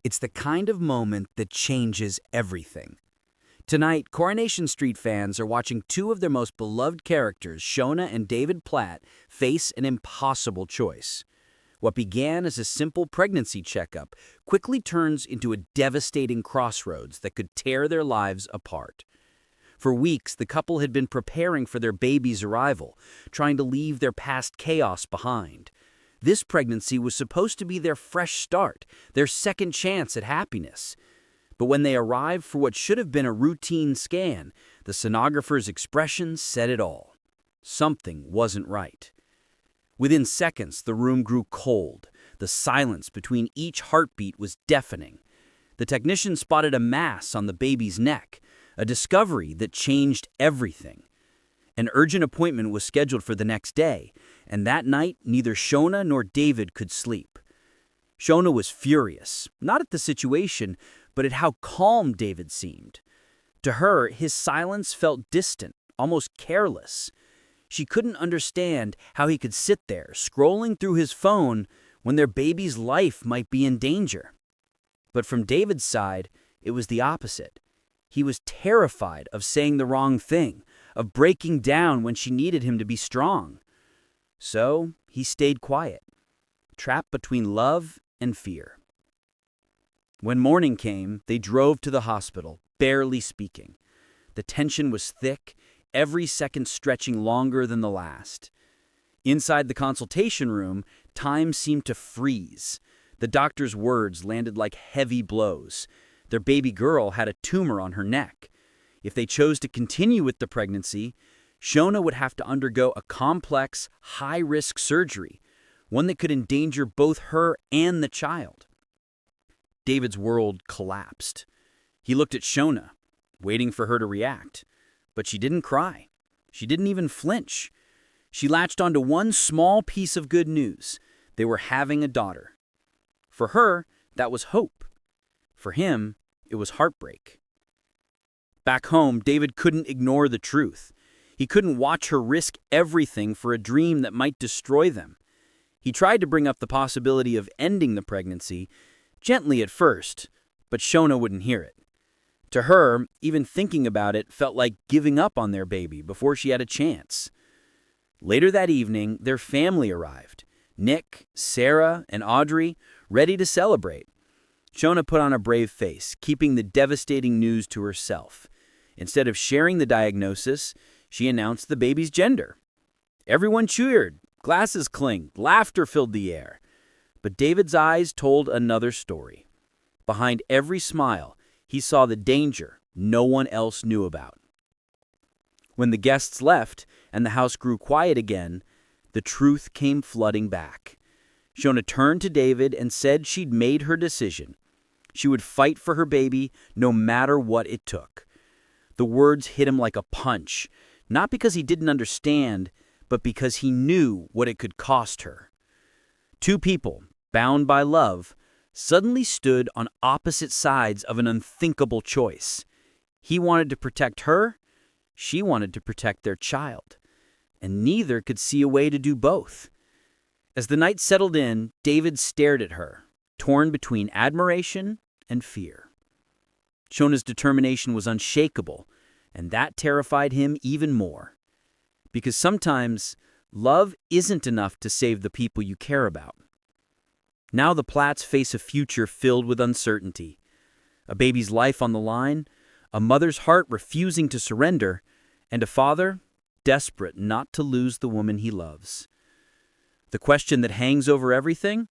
It's the kind of moment that changes everything. Tonight, Coronation Street fans are watching two of their most beloved characters, Shona and David Platt, face an impossible choice. What began as a simple pregnancy checkup quickly turns into a devastating crossroads that could tear their lives apart. For weeks, the couple had been preparing for their baby's arrival, trying to leave their past chaos behind. This pregnancy was supposed to be their fresh start, their second chance at happiness. But when they arrived for what should have been a routine scan, the sonographer's expression said it all. Something wasn't right. Within seconds, the room grew cold. The silence between each heartbeat was deafening. The technician spotted a mass on the baby's neck, a discovery that changed everything. An urgent appointment was scheduled for the next day, and that night neither Shona nor David could sleep. Shona was furious, not at the situation, but at how calm David seemed. To her, his silence felt distant, almost careless. She couldn't understand how he could sit there, scrolling through his phone, when their baby's life might be in danger. But from David's side, it was the opposite. He was terrified of saying the wrong thing, of breaking down when she needed him to be strong. So he stayed quiet, trapped between love and fear. When morning came, they drove to the hospital, barely speaking. The tension was thick, every second stretching longer than the last. Inside the consultation room, time seemed to freeze. The doctor's words landed like heavy blows. Their baby girl had a tumor on her neck. If they chose to continue with the pregnancy, Shona would have to undergo a complex, high-risk surgery, one that could endanger both her and the child. David's world collapsed. He looked at Shona, waiting for her to react, but she didn't cry. She didn't even flinch. She latched onto one small piece of good news. They were having a daughter. For her, that was hope. For him, it was heartbreak. Back home, David couldn't ignore the truth. He couldn't watch her risk everything for a dream that might destroy them. He tried to bring up the possibility of ending the pregnancy, gently at first, but Shona wouldn't hear it. To her, even thinking about it felt like giving up on their baby before she had a chance. Later that evening, their family arrived. Nick, Sarah, and Audrey, ready to celebrate. Shona put on a brave face, keeping the devastating news to herself. Instead of sharing the diagnosis, she announced the baby's gender. Everyone cheered, glasses clinked, laughter filled the air. But David's eyes told another story. Behind every smile, he saw the danger no one else knew about. When the guests left and the house grew quiet again, the truth came flooding back. Shona turned to David and said she'd made her decision. She would fight for her baby no matter what it took. The words hit him like a punch, not because he didn't understand, but because he knew what it could cost her. Two people, bound by love, suddenly stood on opposite sides of an unthinkable choice. He wanted to protect her, she wanted to protect their child, and neither could see a way to do both. As the night settled in, David stared at her, torn between admiration and fear. Shona's determination was unshakable, and that terrified him even more. Because sometimes, love isn't enough to save the people you care about. Now the Platts face a future filled with uncertainty. A baby's life on the line, a mother's heart refusing to surrender, and a father desperate not to lose the woman he loves. The question that hangs over everything: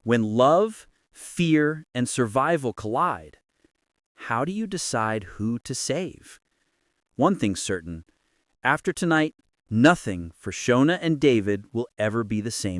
when love, fear, and survival collide, how do you decide who to save? One thing's certain: after tonight, nothing for Shona and David will ever be the same.